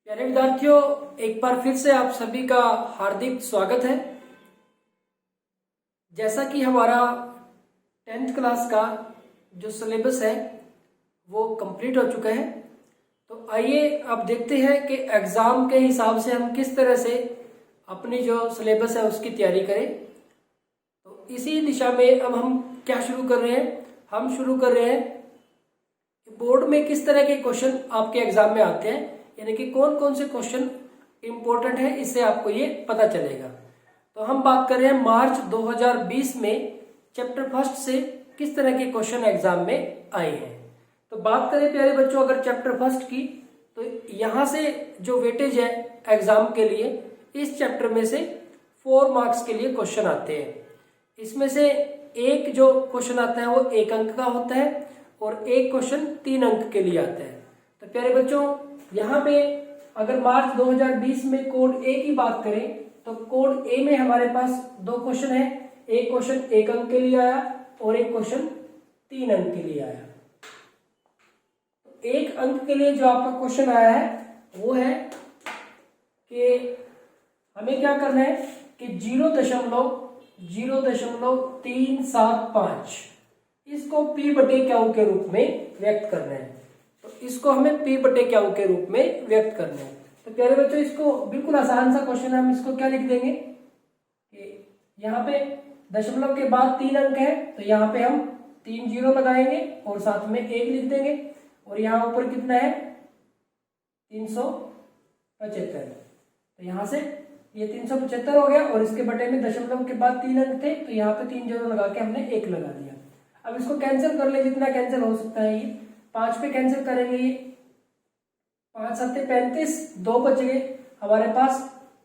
प्यारे विद्यार्थियों, एक बार फिर से आप सभी का हार्दिक स्वागत है। जैसा कि हमारा 10th क्लास का जो सिलेबस है वो कंप्लीट हो चुका है, तो आइए अब देखते हैं कि एग्ज़ाम के हिसाब से हम किस तरह से अपनी जो सिलेबस है उसकी तैयारी करें। तो इसी दिशा में अब हम क्या शुरू कर रहे हैं, हम शुरू कर रहे हैं बोर्ड में किस तरह के क्वेश्चन आपके एग्जाम में आते हैं, यानी कि कौन कौन से क्वेश्चन इंपॉर्टेंट है, इससे आपको ये पता चलेगा। तो हम बात कर रहे हैं मार्च 2020 में चैप्टर फर्स्ट से किस तरह के क्वेश्चन एग्जाम में आए हैं। तो बात करें प्यारे बच्चों अगर चैप्टर फर्स्ट की, तो यहाँ से जो वेटेज है एग्जाम के लिए, इस चैप्टर में से 4 मार्क्स के लिए क्वेश्चन आते हैं। इसमें से एक जो क्वेश्चन आता है वो 1 अंक का होता है और एक क्वेश्चन 3 अंक के लिए आता है। तो प्यारे बच्चों यहाँ पे अगर मार्च 2020 में कोड ए की बात करें तो कोड ए में हमारे पास 2 क्वेश्चन है। एक क्वेश्चन 1 अंक के लिए आया और एक क्वेश्चन 3 अंक के लिए आया। 1 अंक के लिए जो आपका क्वेश्चन आया है वो है कि हमें क्या करना है कि 0.0375 इसको P बटे क्यू के रूप में व्यक्त करना है। तो इसको हमें P बटे क्यू के रूप में व्यक्त करना है। तो प्यारे बच्चों इसको बिल्कुल आसान सा क्वेश्चन है, हम इसको क्या लिख देंगे कि यहाँ पे दशमलव के बाद 3 अंक है, तो यहाँ पे हम 3 जीरो लगाएंगे और साथ में 1 लिख देंगे और यहाँ ऊपर कितना है 375। तो यहाँ से ये 375 हो गया और इसके बटे में दशमलव के बाद 3 अंक थे, तो यहाँ पे 3 जीरो लगा के हमने 1 लगा दिया। अब इसको कैंसिल कर ले, जितना कैंसिल हो सकता है। ये 5 पे कैंसिल करेंगे, ये 5 सत्ते 35, 2 बच गए हमारे पास,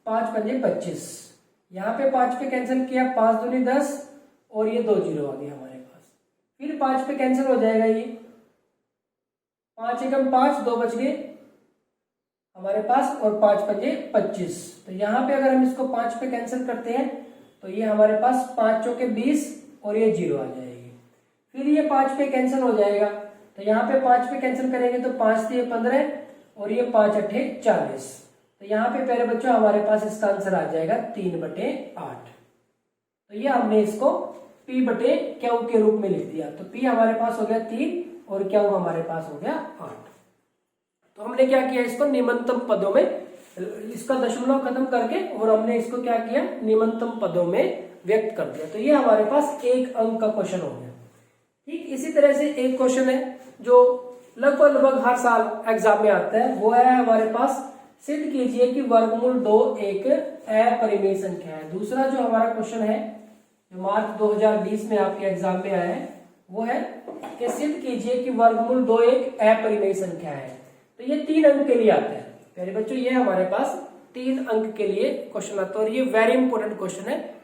5 पंजे 25। यहाँ पे 5 पे कैंसिल किया, 5 दूनी 10 और ये 2 जीरो आ गए हमारे पास। फिर 5 पे कैंसिल हो जाएगा, ये 5 एकम 5, 2 बच गए हमारे पास और 5 पंजे 25। तो यहाँ पे अगर हम इसको 5 पे कैंसिल करते हैं तो ये हमारे पास 5 चौके 20 और ये जीरो आ जाएगी। फिर ये 5 पे कैंसिल हो जाएगा, तो यहाँ पे 5 पे कैंसिल करेंगे तो 5 3 15 और ये 5 8 40। तो यहाँ पे प्यारे बच्चों हमारे पास इसका आंसर आ जाएगा 3/8। तो ये हमने इसको P बटे क्यू के रूप में लिख दिया। तो P हमारे पास हो गया 3 और क्यू हमारे पास हो गया 8। तो हमने क्या किया, इसको निम्नतम पदों में, इसका दशमलव खत्म करके और हमने इसको क्या किया निम्नतम पदों में व्यक्त कर दिया। तो ये हमारे पास 1 अंक का क्वेश्चन हो गया। ठीक इसी तरह से एक क्वेश्चन है जो लगभग हर साल एग्जाम में आता है, वो है हमारे पास सिद्ध कीजिए कि वर्गमूल 2 एक अपरिमेय संख्या है। दूसरा जो हमारा क्वेश्चन है जो मार्च 2020 में आपके एग्जाम में आया है वो है कि सिद्ध कीजिए कि वर्गमूल 2 एक अपरिमेय संख्या है। तो ये 3 अंक के लिए आता है प्यारे बच्चों, ये हमारे पास 3 अंक के लिए क्वेश्चन आता है और ये वेरी इंपॉर्टेंट क्वेश्चन है।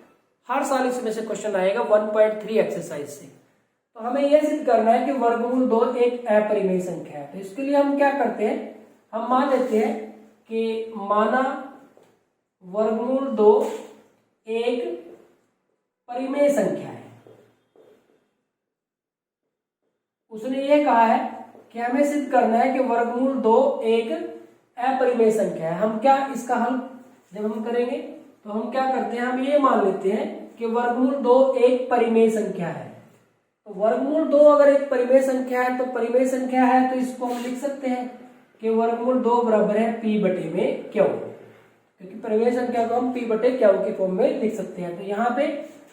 हर साल इसमें से क्वेश्चन आएगा 1.3 एक्सरसाइज से। तो हमें यह सिद्ध करना है कि वर्गमूल 2 एक अपरिमेय संख्या है। तो इसके लिए हम क्या करते हैं, हम मान लेते हैं कि माना वर्गमूल 2 एक परिमेय संख्या है। उसने ये कहा है कि हमें सिद्ध करना है कि वर्गमूल 2 एक अपरिमेय संख्या है। हम क्या इसका हल जब हम करेंगे तो हम क्या करते हैं, हम ये मान लेते हैं कि वर्गमूल 2 एक परिमेय संख्या है। तो वर्गमूल 2 अगर एक परिमेय संख्या है, तो परिमेय संख्या है तो इसको हम लिख सकते हैं कि वर्गमूल 2 बराबर है P बटे में क्यू, क्योंकि परिमेय संख्या को हम P बटे क्यू के फॉर्म में लिख सकते हैं। तो यहाँ पे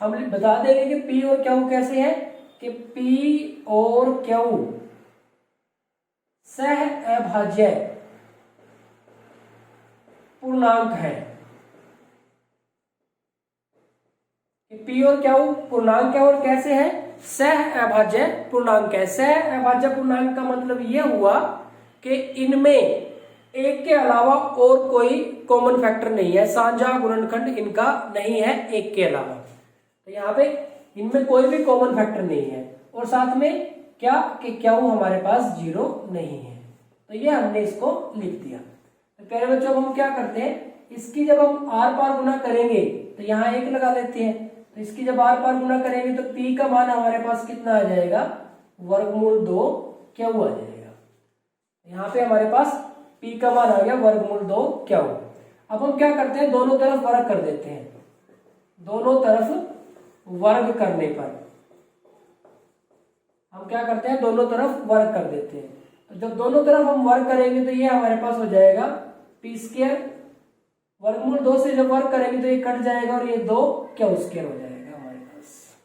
हम बता देंगे कि P और क्यू कैसे है कि P और क्यू सह अभाज्य पूर्णांक है। P और क्यू पूर्णांक है और कैसे है, सह अभाज्य पूर्णांक है। सह अभाज्य पूर्णांक का मतलब यह हुआ कि इनमें एक के अलावा और कोई कॉमन फैक्टर नहीं है, साझा गुणनखंड इनका नहीं है एक के अलावा। तो यहाँ पे इनमें कोई भी कॉमन फैक्टर नहीं है और साथ में क्या कि क्यू हमारे पास 0 नहीं है। तो ये हमने इसको लिख दिया। तो प्यारे बच्चों हम क्या करते हैं, इसकी जब हम आर पार गुना करेंगे तो यहाँ 1 लगा लेते हैं। तो इसकी जब आर पार गुना करेंगे तो P का मान हमारे पास कितना आ जाएगा, वर्गमूल 2 क्यू आ जाएगा। यहाँ पे हमारे पास P का मान आ गया वर्गमूल 2 क्यू। अब हम क्या करते हैं, दोनों तरफ वर्ग कर देते हैं। दोनों तरफ वर्ग करने पर हम क्या करते हैं, दोनों तरफ वर्ग कर देते हैं। तो जब दोनों तरफ हम वर्ग करेंगे तो ये हमारे पास हो जाएगा पी स्क्वायर, वर्गमूल 2 से जब वर्ग करेंगे तो ये कट जाएगा और ये 2 क्यू स्क्वायर हो जाएगा हमारे पास।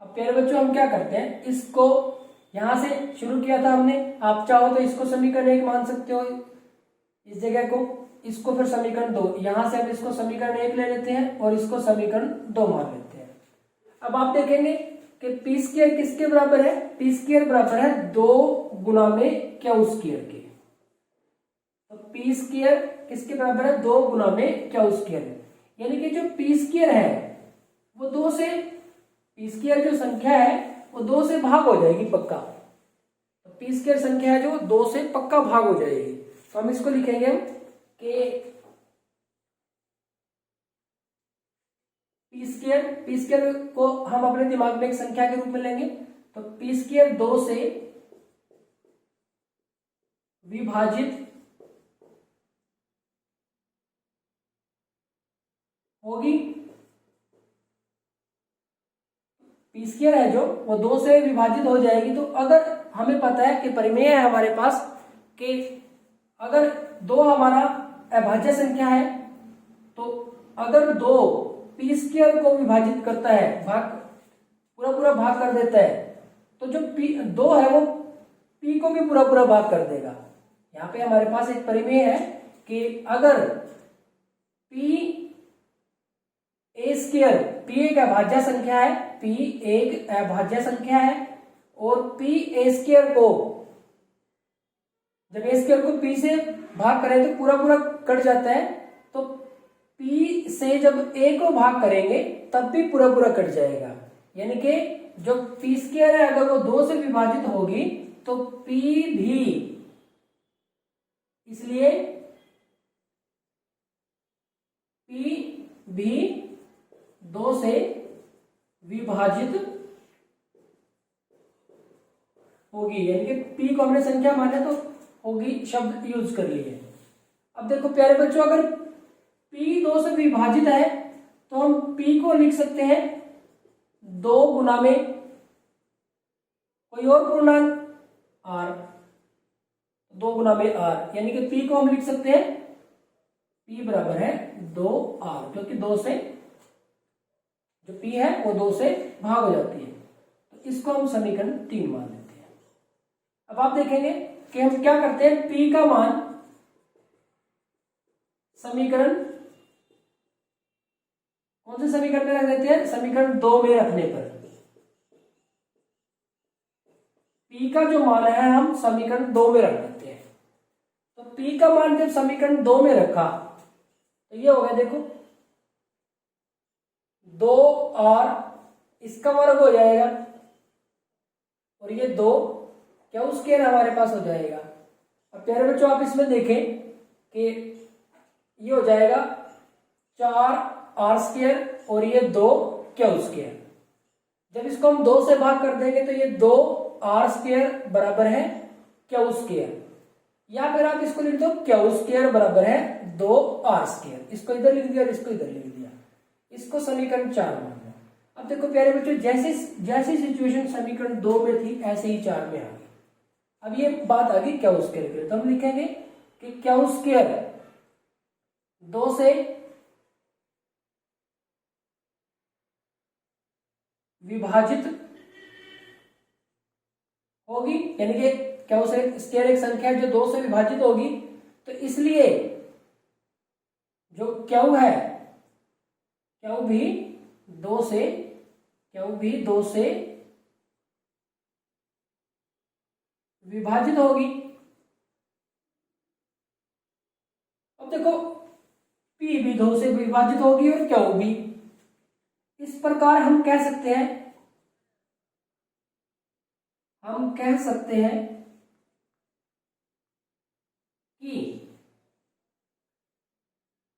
अब प्यारे बच्चों हम क्या करते हैं, इसको यहां से शुरू किया था हमने, आप चाहो तो इसको समीकरण 1 मान सकते हो, इस जगह को, इसको फिर समीकरण 2, यहां से हम इसको समीकरण 1 ले लेते हैं और इसको समीकरण 2 मान लेते हैं। अब आप देखेंगे कि पी स्क्वायर किसके बराबर है, पी स्क्वायर बराबर है 2 गुना में क्यू स्क्वायर के। तो पी स्क्वायर किसके बराबर है, 2 गुना में क्यू स्क्वायर, यानी कि जो पी स्क्वायर है वो 2 से, पी स्क्वायर जो संख्या है वो 2 से भाग हो जाएगी पक्का। तो पी स्क्वायर संख्या है जो 2 से पक्का भाग हो जाएगी। तो हम इसको लिखेंगे कि पी स्क्वायर को हम अपने दिमाग में एक संख्या के रूप में लेंगे। तो पी स्क्वायर 2 से विभाजित होगी, पी स्क्वायर है जो वो 2 से विभाजित हो जाएगी। तो अगर हमें पता है कि परिमेय है हमारे पास कि अगर 2 हमारा अभाज्य संख्या है, तो अगर 2 पी स्क्वायर को विभाजित करता है, भाग पूरा भाग कर देता है, तो जो दो है वो पी को भी पूरा भाग कर देगा। यहाँ पे हमारे पास एक परिमेय है कि अगर पी ए स्क्वायर, पी एक अभाज्य संख्या है, पी एक अभाज्य संख्या है और पी ए स्क्वायर को, जब ए स्क्वायर को पी से भाग करें तो पूरा कट जाता है, तो पी से जब ए को भाग करेंगे तब भी पूरा कट जाएगा। यानी कि जो पी स्क्वायर है अगर वो 2 से विभाजित होगी तो पी भी, इसलिए पी भी 2 से विभाजित होगी, यानी कि पी को हमने संख्या माने तो होगी शब्द यूज कर लिए। अब देखो प्यारे बच्चों, अगर P 2 से विभाजित है तो हम P को लिख सकते हैं 2 गुना में कोई और पूर्णांक R, 2 गुना में R, यानी कि P को हम लिख सकते हैं P बराबर है 2R, क्योंकि 2 से जो P है वो 2 से भाग हो जाती है। तो इसको हम समीकरण 3 मान लेते हैं। अब आप देखेंगे कि हम क्या करते हैं, P का मान समीकरण, कौन से समीकरण में रख देते हैं, समीकरण 2 में रखने पर P का जो मान है हम समीकरण 2 में रख देते हैं। तो P का मान जब समीकरण 2 में रखा तो ये हो गया, देखो 2R, इसका वर्ग हो जाएगा और ये 2 क्या स्क्वायर हमारे पास हो जाएगा। अब प्यारे बच्चों आप इसमें देखें कि ये हो जाएगा 4R स्क्वायर और ये 2 क्यू स्क्वायर। जब इसको हम 2 से भाग कर देंगे तो ये 2R स्क्वायर बराबर है क्यू स्क्वायर, या फिर आप इसको लिख दो क्यू स्क्वायर बराबर है 2R स्क्वायर। इसको इधर लिख दिया और इसको इधर लिख दिया, इसको समीकरण 4 मान लिया। अब देखो प्यारे बच्चों, जैसी सिचुएशन समीकरण 2 में थी ऐसे ही 4 में आ गई। अब ये बात आ गई क्यू स्क्वायर के लिए, तो हम लिखेंगे कि क्यू स्क्वायर 2 से विभाजित होगी, यानी कि क्यू स्क्वायर एक संख्या है जो 2 से विभाजित होगी, तो इसलिए जो क्यू है क्यू भी 2 से विभाजित होगी। अब देखो P भी 2 से विभाजित होगी और क्यू भी। इस प्रकार हम कह सकते हैं कि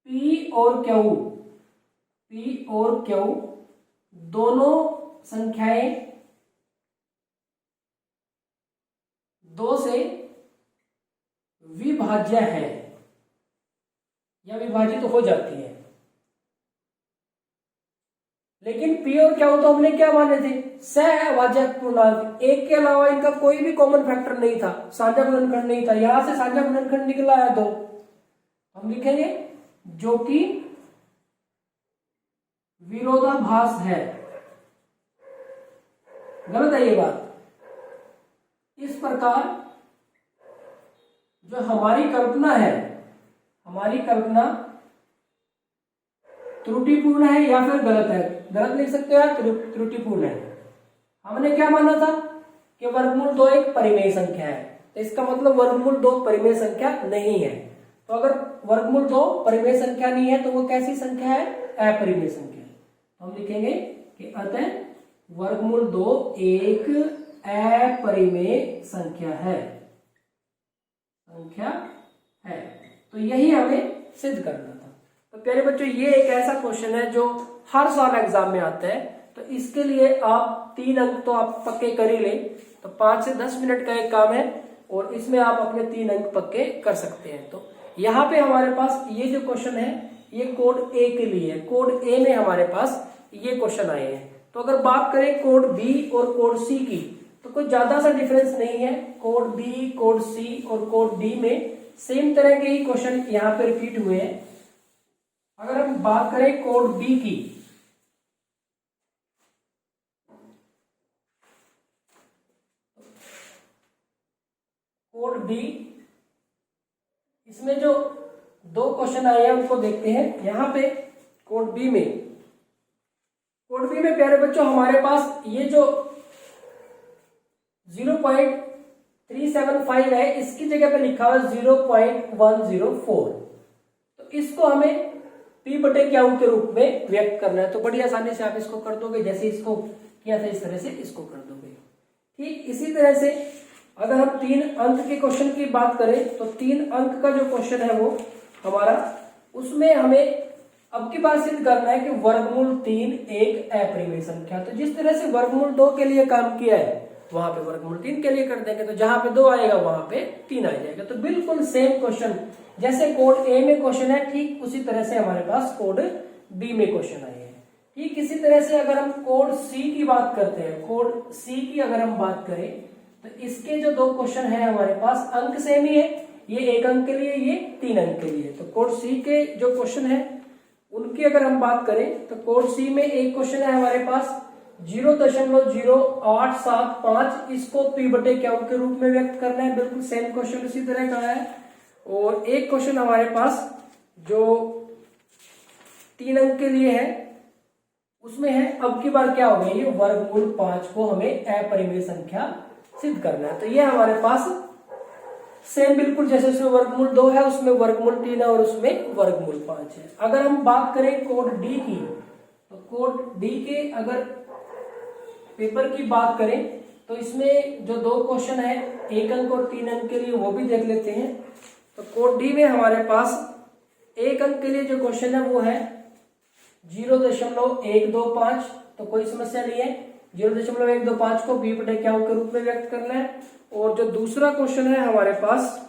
P और Q दोनों संख्याएं 2 से विभाज्य है या विभाजित हो जाती है। लेकिन पी और क्यू तो हमने क्या माने थे, सहअभाज्यक पूर्णांक, एक के अलावा इनका कोई भी कॉमन फैक्टर नहीं था, साझा गुणनखंड नहीं था। यहां से साझा गुणनखंड निकला है 2, हम लिखेंगे जो कि विरोधाभास है। गलत है ये बात। इस प्रकार जो हमारी कल्पना है, हमारी कल्पना त्रुटिपूर्ण है या फिर गलत है, गलत लिख सकते हो या त्रुटिपूर्ण है। हमने क्या माना था कि वर्गमूल 2 एक परिमेय संख्या है, तो इसका मतलब वर्गमूल 2 परिमेय संख्या नहीं है। तो अगर वर्गमूल 2 परिमेय संख्या नहीं है तो वो कैसी संख्या है, अपरिमेय संख्या है। तो हम लिखेंगे कि अतः वर्गमूल 2 एक अपरिमेय संख्या है, तो यही हमें सिद्ध करना था। तो प्यारे बच्चों, ये एक ऐसा क्वेश्चन है जो हर साल एग्जाम में आता है, तो इसके लिए आप 3 अंक तो आप पक्के कर ही ले। तो 5 से 10 मिनट का एक काम है और इसमें आप अपने 3 अंक पक्के कर सकते हैं। तो यहाँ पे हमारे पास ये जो क्वेश्चन है ये कोड ए के लिए है। कोड ए में हमारे पास ये क्वेश्चन आए हैं। तो अगर बात करें कोड बी और कोड सी की, तो कोई ज्यादा सा डिफरेंस नहीं है। कोड बी, कोड सी और कोड डी में सेम तरह के ही क्वेश्चन यहाँ पे रिपीट हुए हैं। अगर हम बात करें कोड बी की, कोड बी, इसमें जो 2 क्वेश्चन आए हैं उनको देखते हैं। यहां पे कोड बी में प्यारे बच्चों हमारे पास ये जो 0.375 है, इसकी जगह पे लिखा हुआ है 0.104। तो इसको हमें P बटे क्यू के रूप में व्यक्त करना है। तो बड़ी आसानी से आप इसको कर दोगे, जैसे इसको किया था इस तरह से इसको कर दोगे। ठीक इसी तरह से अगर हम 3 अंक के क्वेश्चन की बात करें, तो 3 अंक का जो क्वेश्चन है वो हमारा, उसमें हमें अब की बार सिद्ध करना है कि वर्गमूल 3 एक अपरिमेय संख्या। तो जिस तरह से वर्गमूल 2 के लिए काम किया है वहां पे वर्गमूल 3 के लिए कर देंगे। तो जहां पे 2 आएगा वहां पे 3 आ जाएगा। तो बिल्कुल सेम क्वेश्चन जैसे कोड ए में क्वेश्चन है, ठीक उसी तरह से हमारे पास कोड बी में क्वेश्चन आए हैं। ठीक इसी तरह से अगर हम कोड सी की बात करते हैं, कोड सी की अगर हम बात करें, तो इसके जो 2 क्वेश्चन है हमारे पास अंक सेम ही है, ये 1 अंक के लिए, ये 3 अंक के लिए। तो कोड सी के जो क्वेश्चन है उनकी अगर हम बात करें, तो कोड सी में एक क्वेश्चन है हमारे पास 0.0875, इसको P बटे क्यू के रूप में व्यक्त करना है। बिल्कुल सेम क्वेश्चन उसी तरह का है। और एक क्वेश्चन हमारे पास जो 3 अंक के लिए है, उसमें है अब की बार क्या हो गई, ये वर्गमूल 5 को हमें अपरिमेय संख्या सिद्ध करना है। तो ये हमारे पास सेम बिल्कुल जैसे उसमें वर्गमूल 2 है, उसमें वर्गमूल 3 है और उसमें वर्गमूल 5 है। अगर हम बात करें कोड डी की, तो कोड डी के अगर पेपर की बात करें, तो इसमें जो 2 क्वेश्चन है 1 अंक और 3 अंक के लिए, वो भी देख लेते हैं। तो कोड डी में हमारे पास 1 अंक के लिए जो क्वेश्चन है वो है 0.125, तो कोई समस्या नहीं है। 0.125 को बी बटे क्यू के रूप में व्यक्त करना है। और जो दूसरा क्वेश्चन है हमारे पास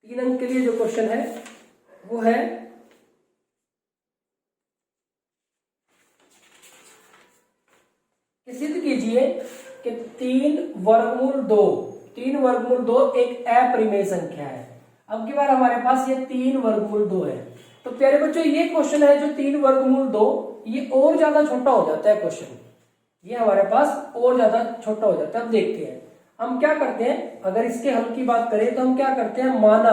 3 अंक के लिए जो क्वेश्चन है वो है कि सिद्ध कीजिए कि 3 वर्गमूल 2 एक अपरिमेय संख्या है। अब की बार हमारे पास ये 3 वर्गमूल 2 है। तो प्यारे बच्चों ये क्वेश्चन है जो 3 वर्गमूल 2, ये और ज्यादा छोटा हो जाता है क्वेश्चन, ये हमारे पास और ज्यादा छोटा हो जाता है। अब देखते हैं हम क्या करते हैं। अगर इसके हल की बात करें तो हम क्या करते हैं, माना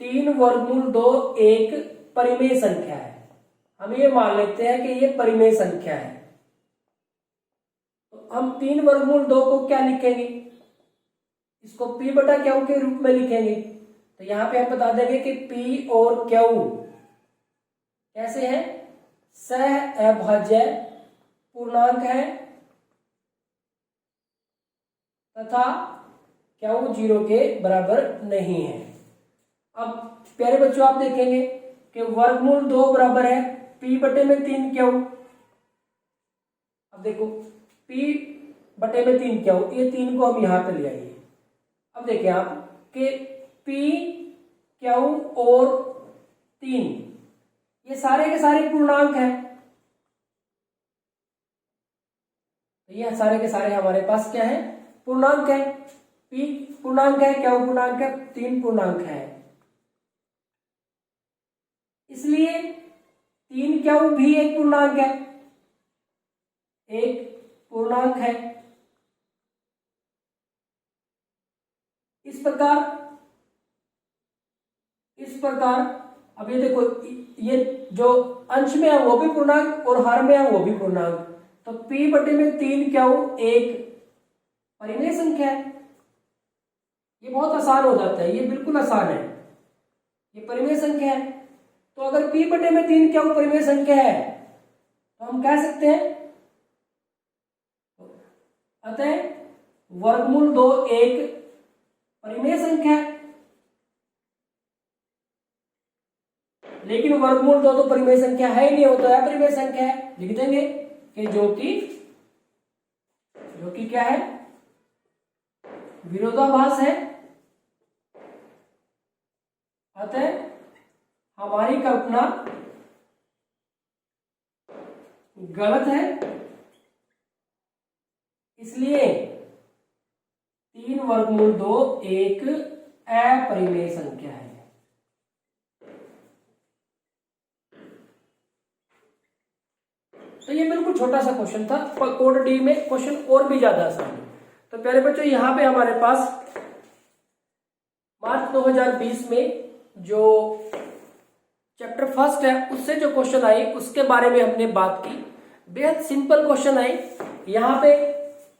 3 वर्गमूल 2 एक परिमेय संख्या है, हम ये मान लेते हैं कि ये परिमेय संख्या है। तो हम 3 वर्गमूल 2 को क्या लिखेंगे, इसको P बटा क्यू के रूप में लिखेंगे। तो यहां पे हम बता देंगे कि P और Q कैसे हैं, सहअभाज्य पूर्णांक है तथा Q 0 के बराबर नहीं है। अब प्यारे बच्चों आप देखेंगे कि वर्गमूल 2 बराबर है P बटे में 3 Q। अब देखो P बटे में 3 क्यू, ये 3 को हम यहाँ पे ले आइए। अब देखिए आप कि पी क्यू और 3 ये सारे के सारे पूर्णांक हैं। ये सारे के सारे हमारे पास क्या है, पूर्णांक है। पी पूर्णांक है, क्यू पूर्णांक है, 3 पूर्णांक है। इसलिए 3 क्यू भी एक पूर्णांक है, एक पूर्णांक है। इस प्रकार अब ये देखो, ये जो अंश में है वो भी पूर्णांक और हर में है वो भी पूर्णांक, तो p बटे में 3 क्यू एक परिमेय संख्या है। ये बहुत आसान हो जाता है, ये बिल्कुल आसान है, ये परिमेय संख्या है। तो अगर p बटे में 3 क्यू परिमेय संख्या है तो हम कह सकते हैं अतः वर्गमूल 2 एक परिमेय संख्या है। लेकिन वर्गमूल 2 तो परिमेय संख्या है ही नहीं, हो तो अपरिमेय संख्या है। लिख देंगे कि जो कि क्या है, विरोधाभास है। अतः हमारी कल्पना गलत है, इसलिए 3 वर्गमूल 2 एक अपरिमेय संख्या है। तो ये बिल्कुल छोटा सा क्वेश्चन था, पर कोड डी में क्वेश्चन और भी ज्यादा आसान है। तो प्यारे बच्चों, यहाँ पे हमारे पास मार्च 2020 में जो चैप्टर फर्स्ट है उससे जो क्वेश्चन आए उसके बारे में हमने बात की। बेहद सिंपल क्वेश्चन आए। यहाँ पे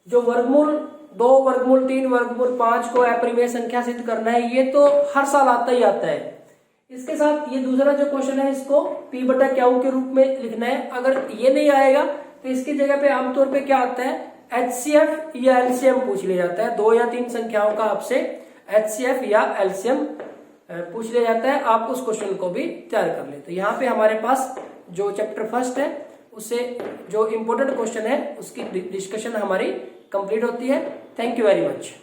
जो वर्गमूल 2, वर्गमूल 3, वर्गमूल 5 को अपरिमेय संख्या सिद्ध करना है, ये तो हर साल आता ही आता है। इसके साथ ये दूसरा जो क्वेश्चन है इसको p बटा क्यू के रूप में लिखना है। अगर ये नहीं आएगा तो इसकी जगह पे आमतौर पे क्या आता है, HCF या LCM पूछ लिया जाता है। 2 या 3 संख्याओं का आपसे HCF या LCM पूछ लिया जाता है। आप उस क्वेश्चन को भी तैयार कर लेते। तो यहाँ पे हमारे पास जो चैप्टर फर्स्ट है उससे जो इम्पोर्टेंट क्वेश्चन है उसकी डिस्कशन हमारी कंप्लीट होती है। Thank you very much.